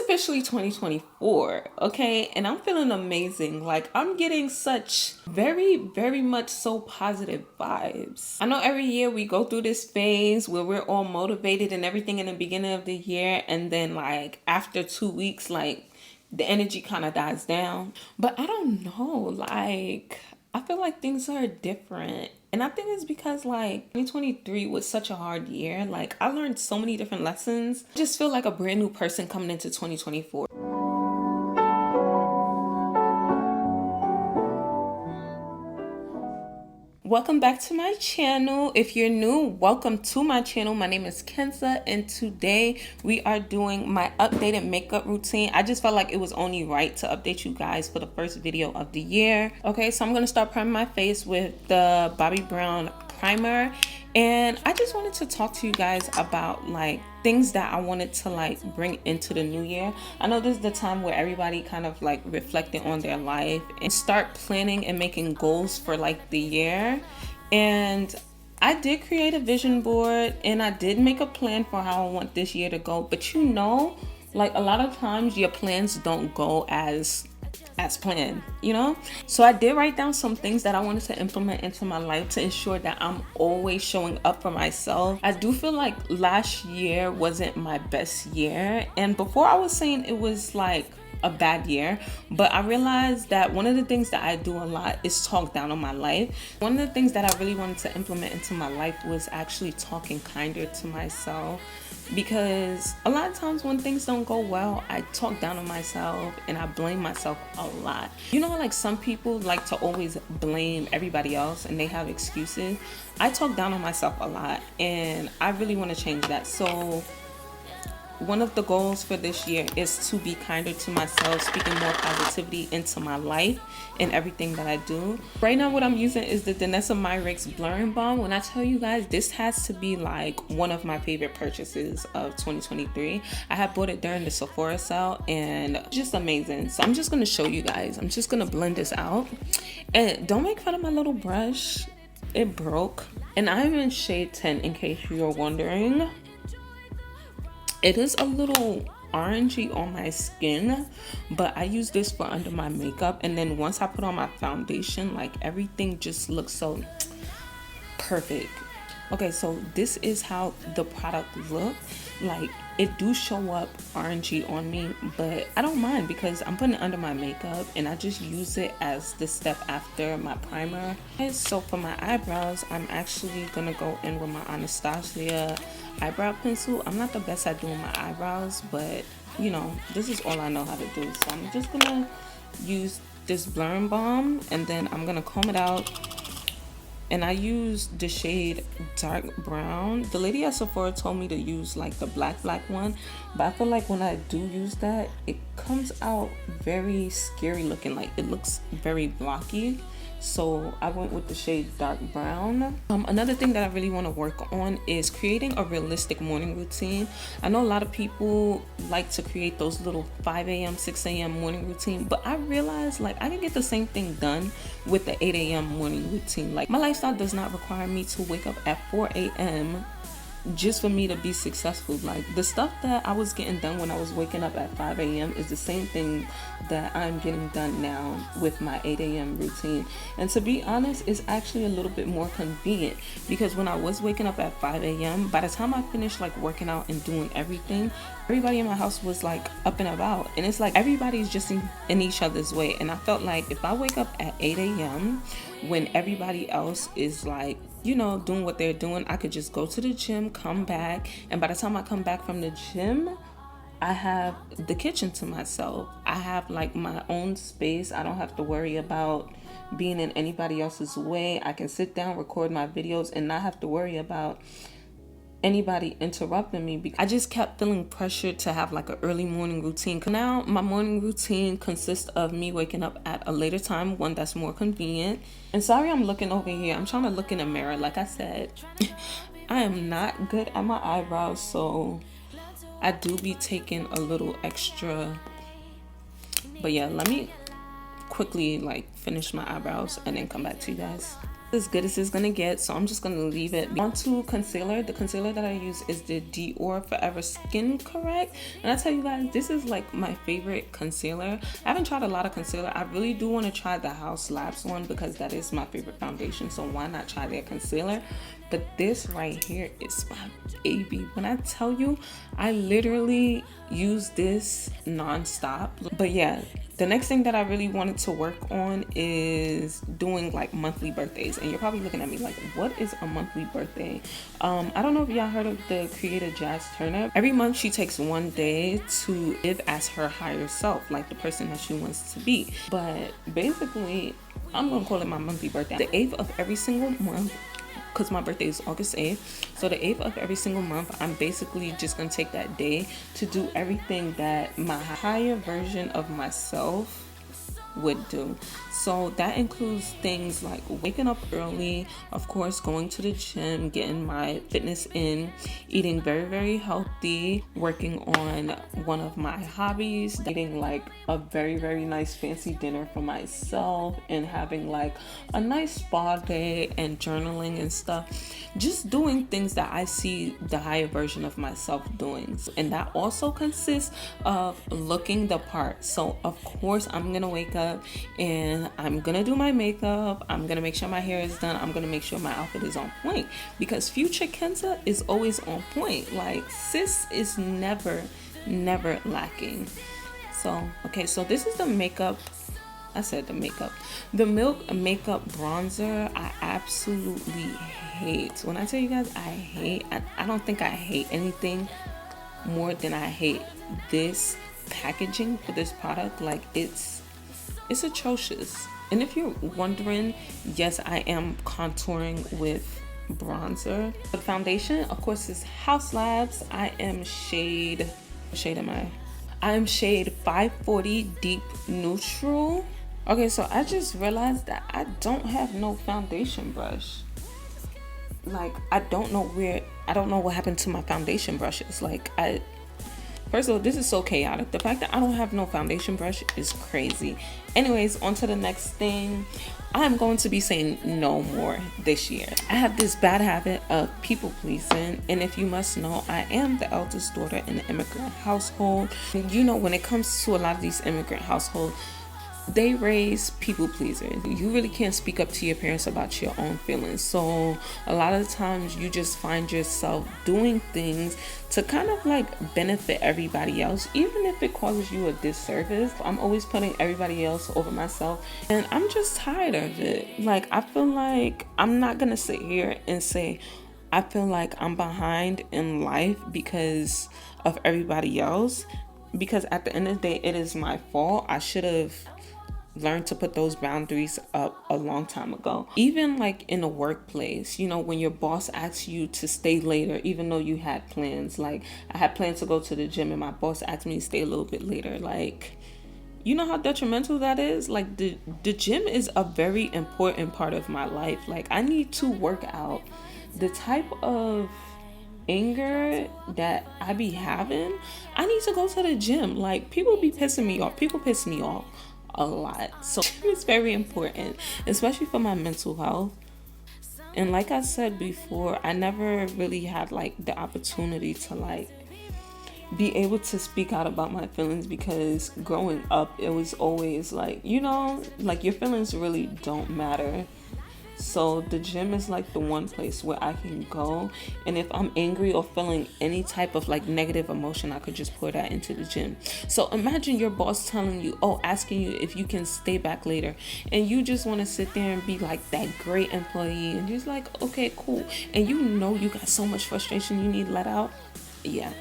officially 2024, okay? And I'm feeling amazing. Like, I'm getting such very much so positive vibes. I know every year we go through this phase where we're all motivated and everything in the beginning of the year, and then like after 2 weeks, like the energy kind of dies down. But I don't know, like I feel like things are different. And I think it's because like 2023 was such a hard year. Like I learned so many different lessons. I just feel like a brand new person coming into 2024. Welcome back to my channel. If you're new, welcome to my channel. My name is Kenza, and today we are doing my updated makeup routine. I just felt like it was only right to update you guys for the first video of the year. Okay, so I'm gonna start priming my face with the Bobbi Brown primer, and I just wanted to talk to you guys about like things that I wanted to like bring into the new year. I know this is the time where everybody kind of like reflecting on their life and start planning and making goals for like the year. And I did create a vision board and I did make a plan for how I want this year to go, but you know, like a lot of times your plans don't go as planned, you know? So I did write down some things that I wanted to implement into my life to ensure that I'm always showing up for myself. I do feel like last year wasn't my best year, and before I was saying it was like a bad year, but I realized that one of the things that I do a lot is talk down on my life. One of the things that I really wanted to implement into my life was actually talking kinder to myself, because a lot of times when things don't go well, I talk down on myself and I blame myself a lot. You know, like some people like to always blame everybody else and they have excuses. I talk down on myself a lot, and I really want to change that. So one of the goals for this year is to be kinder to myself, speaking more positivity into my life and everything that I do. Right now what I'm using is the Danessa Myricks Blurring Balm. When I tell you guys, this has to be like one of my favorite purchases of 2023. I had bought it during the Sephora sale and just amazing. So I'm just going to show you guys. I'm just going to blend this out. And don't make fun of my little brush. It broke. And I'm in shade 10 in case you're wondering. It is a little orangey on my skin, but I use this for under my makeup, and then once I put on my foundation, like everything just looks so perfect. Okay, so this is how the product looks. Like it do show up orangey on me, but I don't mind because I'm putting it under my makeup and I just use it as the step after my primer. And so for my eyebrows, I'm actually gonna go in with my Anastasia eyebrow pencil. I'm not the best at doing my eyebrows, but you know, this is all I know how to do. So I'm just gonna use this blurring balm and then I'm gonna comb it out. And I use the shade Dark Brown. The lady at Sephora told me to use like the black one, but I feel like when I do use that, it comes out very scary looking. Like it looks very blocky. So I went with the shade Dark Brown. Another thing that I really want to work on is creating a realistic morning routine. I know a lot of people like to create those little 5 a.m., 6 a.m. morning routine, but I realized like I can get the same thing done with the 8 a.m. morning routine. Like my lifestyle does not require me to wake up at 4 a.m. just for me to be successful. Like the stuff that I was getting done when I was waking up at 5 a.m. is the same thing that I'm getting done now with my 8 a.m. routine. And to be honest, it's actually a little bit more convenient because when I was waking up at 5 a.m., by the time I finished like working out and doing everything, everybody in my house was like up and about. And it's like everybody's just in each other's way. And I felt like if I wake up at 8 a.m. when everybody else is like, you know, doing what they're doing, I could just go to the gym, come back, and by the time I come back from the gym, I have the kitchen to myself. I have like my own space. I don't have to worry about being in anybody else's way. I can sit down, record my videos, and not have to worry about anybody interrupting me. I just kept feeling pressured to have like an early morning routine. Now my morning routine consists of me waking up at a later time, one that's more convenient. And sorry I'm looking over here. I'm trying to look in the mirror. Like I said, I am not good at my eyebrows, so I do be taking a little extra. But yeah, let me quickly like finish my eyebrows and then come back to you guys. as good as it's gonna get, so I'm just gonna leave it. On to concealer. The concealer that I use is the Dior Forever Skin Correct, and I tell you guys, this is like my favorite concealer. I haven't tried a lot of concealer. I really do want to try the House Labs one because that is my favorite foundation, so why not try their concealer? But this right here is my baby. When I tell you, I literally use this non-stop. But yeah, the next thing that I really wanted to work on is doing like monthly birthdays. And you're probably looking at me like, what is a monthly birthday? I don't know if y'all heard of the creator Jazz Turner. Every month she takes one day to live as her higher self, like the person that she wants to be. But basically, I'm gonna call it my monthly birthday. The 8th of every single month, because my birthday is August 8th. So the 8th of every single month, I'm basically just gonna take that day to do everything that my higher version of myself would do. So that includes things like waking up early, of course, going to the gym, getting my fitness in, eating very, very healthy, working on one of my hobbies, eating like a very, very nice fancy dinner for myself, and having like a nice spa day and journaling and stuff. Just doing things that I see the higher version of myself doing. And that also consists of looking the part. So of course, I'm gonna wake up and I'm gonna do my makeup. I'm gonna make sure my hair is done. I'm gonna make sure my outfit is on point, because future Kenza is always on point. Like, sis is never lacking. So okay, so this is the makeup. I said the makeup. The Milk Makeup Bronzer, I absolutely hate. When I tell you guys I don't think I hate anything more than I hate this packaging for this product. Like, it's atrocious. And if you're wondering, yes, I am contouring with bronzer. The foundation, of course, is House Labs. I am shade I am shade 540 Deep Neutral. Okay, so I just realized that I don't have no foundation brush. Like, I don't know what happened to my foundation brushes. Like, first of all, this is so chaotic. The fact that I don't have no foundation brush is crazy. Anyways, on to the next thing. I'm going to be saying no more this year. I have this bad habit of people pleasing, and if you must know, I am the eldest daughter in an immigrant household. And you know, when it comes to a lot of these immigrant households, they raise people pleasers. You really can't speak up to your parents about your own feelings. So a lot of times you just find yourself doing things to kind of like benefit everybody else, even if it causes you a disservice. I'm always putting everybody else over myself, and I'm just tired of it. Like, I feel like I'm not gonna sit here and say I feel like I'm behind in life because of everybody else, because at the end of the day, it is my fault. I should have learned to put those boundaries up a long time ago. Even like in the workplace, you know, when your boss asks you to stay later, even though you had plans. Like, I had plans to go to the gym and my boss asked me to stay a little bit later. Like, you know how detrimental that is? Like, the gym is a very important part of my life. Like, I need to work out. The type of anger that I be having, I need to go to the gym. Like, people be pissing me off. People piss me off a lot. So it's very important, especially for my mental health. And like I said before, I never really had like the opportunity to like be able to speak out about my feelings, because growing up it was always like, you know, like your feelings really don't matter. So the gym is like the one place where I can go, and if I'm angry or feeling any type of like negative emotion, I could just pour that into the gym. So imagine your boss telling you, asking you if you can stay back later, and you just want to sit there and be like that great employee, and just like, okay, cool, and you know you got so much frustration you need let out. Yeah.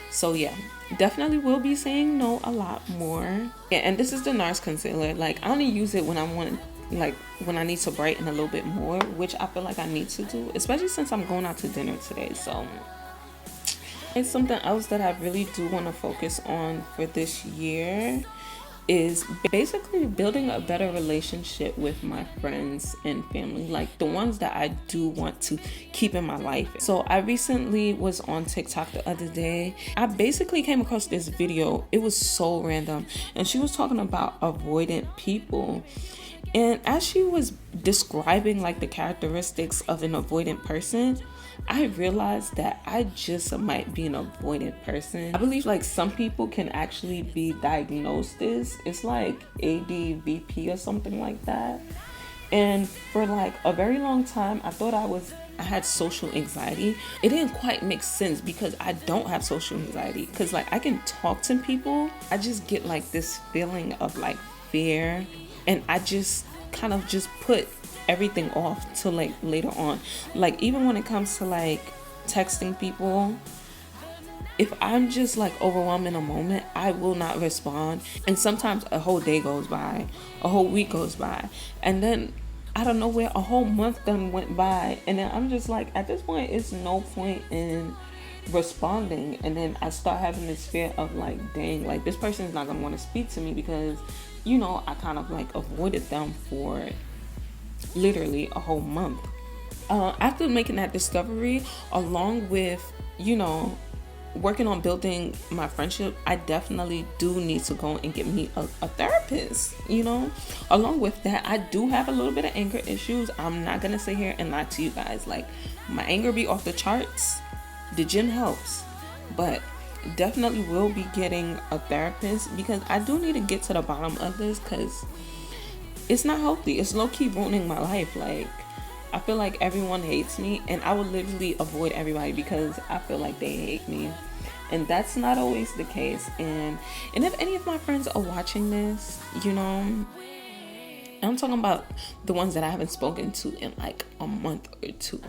So yeah, definitely will be saying no a lot more. Yeah, and this is the NARS concealer. Like, I only use it when I want, like when I need to brighten a little bit more, which I feel like I need to do, especially since I'm going out to dinner today. So it's something else that I really do want to focus on for this year is basically building a better relationship with my friends and family, like the ones that I do want to keep in my life. So I recently was on TikTok the other day. I basically came across this video. It was so random, and she was talking about avoidant people. And as she was describing like the characteristics of an avoidant person, I realized that I just might be an avoidant person. I believe like some people can actually be diagnosed as, it's like ADVP or something like that. And for like a very long time, I thought I had social anxiety. It didn't quite make sense because I don't have social anxiety. Because like I can talk to people, I just get like this feeling of like fear, and I just kind of just put everything off till like later on. Like even when it comes to like texting people, if I'm just like overwhelmed in a moment, I will not respond. And sometimes a whole day goes by, a whole week goes by, and then out of nowhere a whole month done went by, and then I'm just like, at this point it's no point in responding. And then I start having this fear of like, dang, like this person is not gonna want to speak to me because, you know, I kind of like avoided them for literally a whole month. After making that discovery, along with, you know, working on building my friendship, I definitely do need to go and get me a therapist, you know. Along with that, I do have a little bit of anger issues. I'm not gonna sit here and lie to you guys. Like, my anger be off the charts. The gym helps, but definitely will be getting a therapist because I do need to get to the bottom of this, because it's not healthy. It's low-key ruining my life. Like, I feel like everyone hates me, and I would literally avoid everybody because I feel like they hate me, and that's not always the case. And if any of my friends are watching this, you know, and I'm talking about the ones that I haven't spoken to in like a month or two,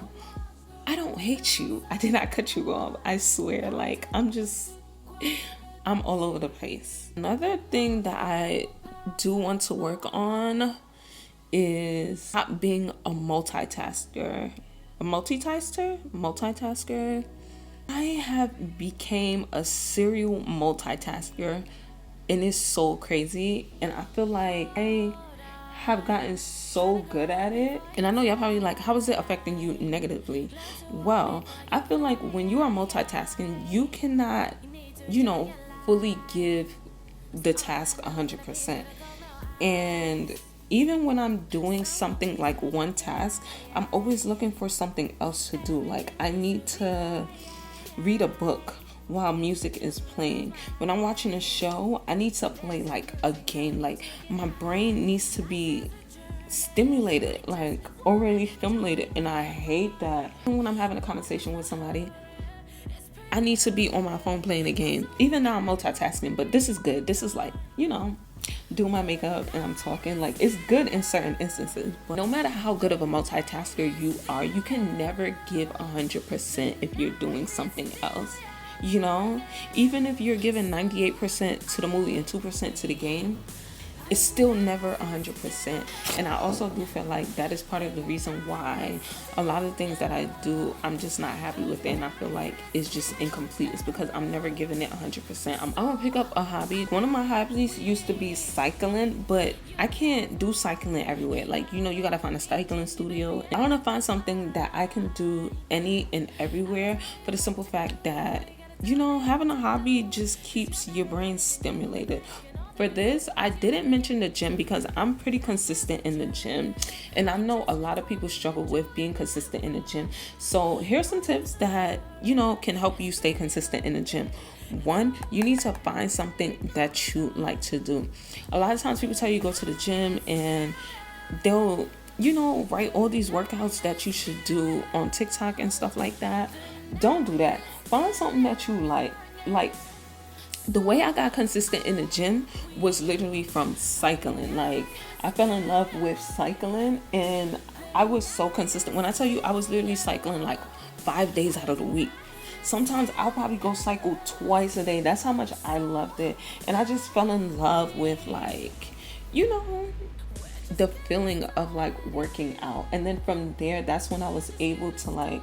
I don't hate you. I did not cut you off. I swear. Like, I'm all over the place. Another thing that I do want to work on is not being a multitasker. Multitasker. I have became a serial multitasker, and it's so crazy. And I feel like I have gotten so good at it. And I know y'all probably like, how is it affecting you negatively? Well, I feel like when you are multitasking, you cannot, you know, fully give the task 100%. And even when I'm doing something like one task, I'm always looking for something else to do. Like, I need to read a book while music is playing. When I'm watching a show, I need to play like a game. Like, my brain needs to be stimulated, like already stimulated, and I hate that. When I'm having a conversation with somebody, I need to be on my phone playing a game. Even now I'm multitasking, but this is good. This is like, you know, do my makeup and I'm talking. Like, it's good in certain instances, but no matter how good of a multitasker you are, you can never give 100% if you're doing something else. You know, even if you're giving 98% to the movie and 2% to the game, it's still never 100%. And I also do feel like that is part of the reason why a lot of things that I do, I'm just not happy with it, and I feel like it's just incomplete. It's because I'm never giving it 100%. I'm gonna pick up a hobby. One of my hobbies used to be cycling, but I can't do cycling everywhere. Like, you know, you gotta find a cycling studio. I want to find something that I can do any and everywhere, for the simple fact that, you know, having a hobby just keeps your brain stimulated. For this, I didn't mention the gym because I'm pretty consistent in the gym, and I know a lot of people struggle with being consistent in the gym. So here's some tips that, you know, can help you stay consistent in the gym. One, you need to find something that you like to do. A lot of times people tell you go to the gym and they'll, you know, write all these workouts that you should do on TikTok and stuff like that. Don't do that. Find something that you like. Like, the way I got consistent in the gym was literally from cycling. Like, I fell in love with cycling, and I was so consistent. When I tell you, I was literally cycling like 5 days out of the week. Sometimes I'll probably go cycle twice a day. That's how much I loved it. And I just fell in love with, like, you know, the feeling of like working out. And then from there, that's when I was able to like,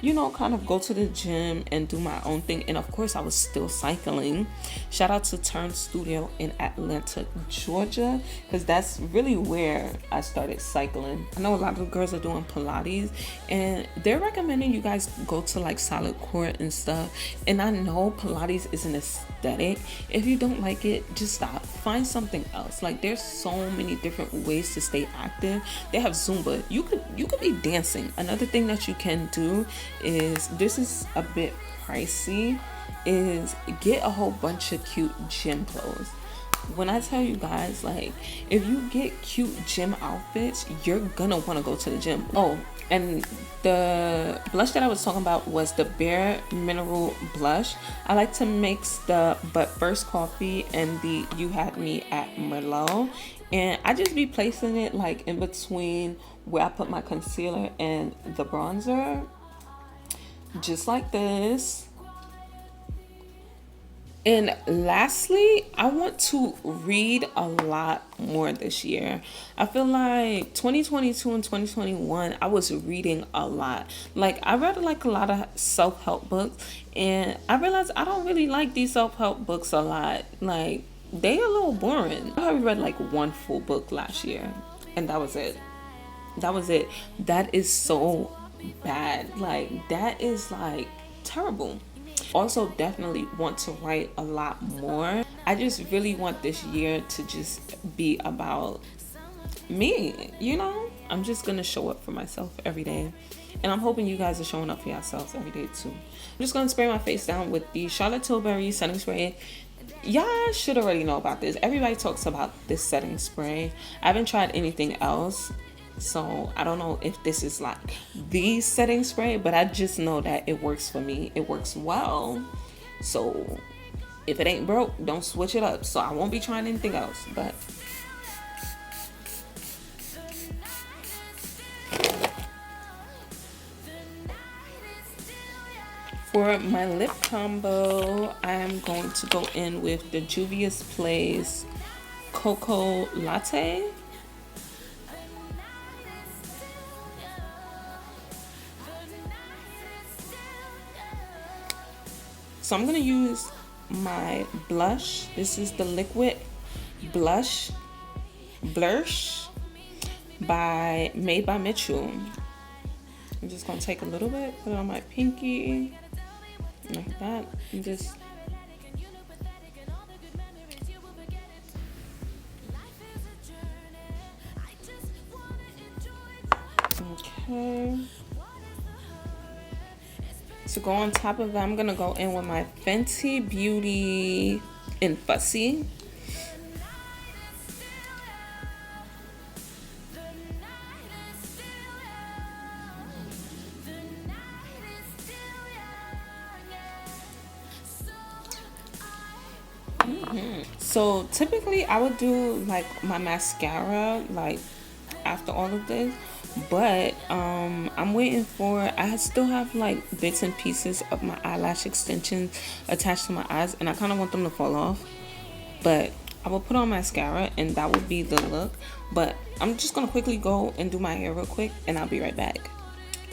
you know, kind of go to the gym and do my own thing. And of course I was still cycling. Shout out to Turn Studio in Atlanta, Georgia, because that's really where I started cycling. I know a lot of girls are doing Pilates and they're recommending you guys go to like Solid Core and stuff. And I know Pilates is an aesthetic. If you don't like it, just stop. Find something else. Like there's so many different ways to stay active. They have Zumba. You could be dancing. Another thing that you can do is, this is a bit pricey, is get a whole bunch of cute gym clothes. When I tell you guys, like, if you get cute gym outfits, you're gonna want to go to the gym. Oh, and the blush that I was talking about was the Bare Mineral blush. I like to mix the But First Coffee and the You Had Me at Merlot, and I just be placing it like in between where I put my concealer and the bronzer, just like this. And lastly, I want to read a lot more this year. I feel like 2022 and 2021, I was reading a lot. Like I read like a lot of self-help books, and I realized I don't really like these self-help books a lot. Like they a little boring. I probably read like one full book last year, and that was it. That is so bad. Like that is like terrible. Also definitely want to write a lot more. I just really want this year to just be about me, you know? I'm just gonna show up for myself every day, and I'm hoping you guys are showing up for yourselves every day too. I'm just gonna spray my face down with the Charlotte Tilbury setting spray. Y'all should already know about this. Everybody talks about this setting spray. I haven't tried anything else, so I don't know if this is like the setting spray, but I just know that it works for me. It works well. So if it ain't broke, don't switch it up. So I won't be trying anything else. But for my lip combo, I am going to go in with the Juvia's Place Cocoa Latte. So I'm gonna use my blush. This is the Liquid Blush made by Mitchell. I'm just gonna take a little bit, put it on my pinky, like that, and just okay. To go on top of that, I'm gonna go in with my Fenty Beauty in Fussy. So typically I would do like my mascara like after all of this, but I'm waiting for, I still have like bits and pieces of my eyelash extensions attached to my eyes, and I kind of want them to fall off, but I will put on mascara and that will be the look. But I'm just gonna quickly go and do my hair real quick, and I'll be right back.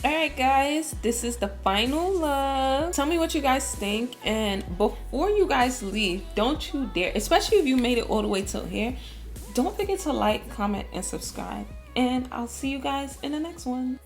Alright guys, this is the final look. Tell me what you guys think, and before you guys leave, don't you dare, especially if you made it all the way till here, don't forget to like, comment, and subscribe. And I'll see you guys in the next one.